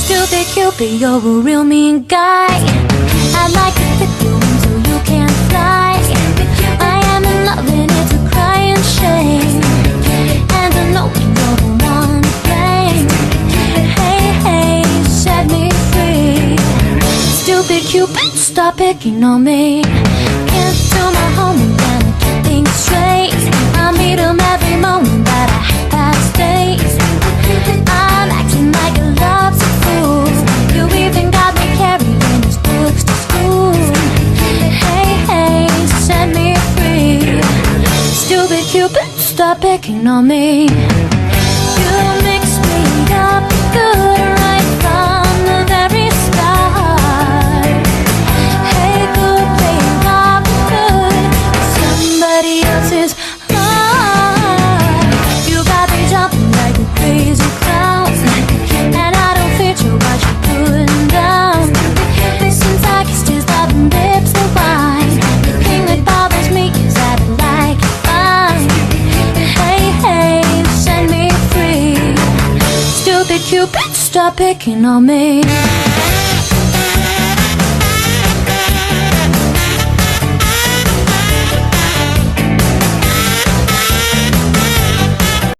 Stupid Cupid, you're a real mean guy. I'd like to flip you until you can't fly. I am in love and it's a crying shame. And I know you're the one to blame. Hey, hey, set me free. Stupid Cupid, stop picking on me. Can't do my homework and I keep things straight. I meet 'em every moment that I have days. I'm acting like a love's a fool. You even got me carrying his books to school. Hey, hey, set me free. Stupid Cupid, stop picking on me. You mixed me up good right from the very start. Hey, good, babe, I'm good. Somebody else's heart. You got me jumping like a crazy clown. And I don't fit you what you're doing down. Since I kissed his loving lips of wine, the thing that bothers me is that I like it fine. Hey, hey, set me free. Stupid Cupid, stop picking on me.